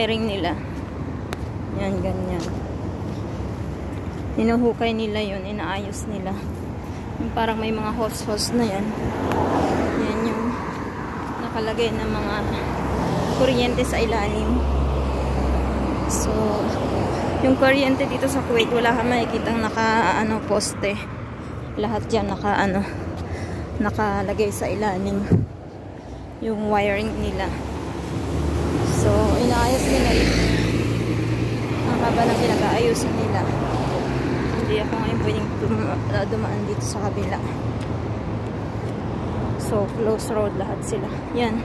wiring nila. Yan, ganyan. Hinuhukay nila yun, inaayos nila. Yung parang may mga hose-hose na yan. Yan yung nakalagay na mga kuryente sa ilalim. So, yung kuryente dito sa Kuwait, wala kang makikitang poste. Lahat yan nakalagay sa ilalim. Yung wiring nila. So, inaayos nila yun. Ang haba ng pinag-aayusan nila. Hindi ako ngayon pwedeng dumaan dito sa kabila. So, close road lahat sila. Yan.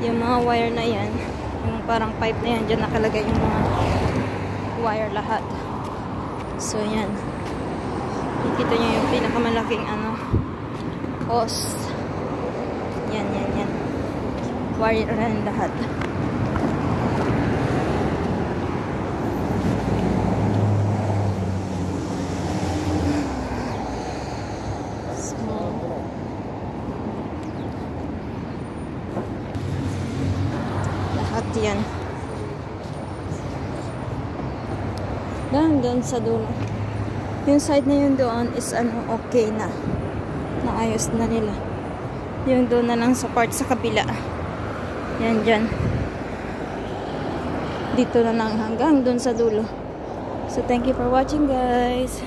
Yung mga wire na yan, yung parang pipe na yan, dyan nakalagay yung mga wire lahat. So, yan. Nakikita nyo yung pinakamalaking hose. Yan. Wire rin lahat. Yan. Doon sa dulo. Yung side na yun doon is okay na. Naayos na nila. Yung doon na lang sa part sa kabila. Yan dyan. Dito na lang hanggang doon sa dulo. So thank you for watching, guys.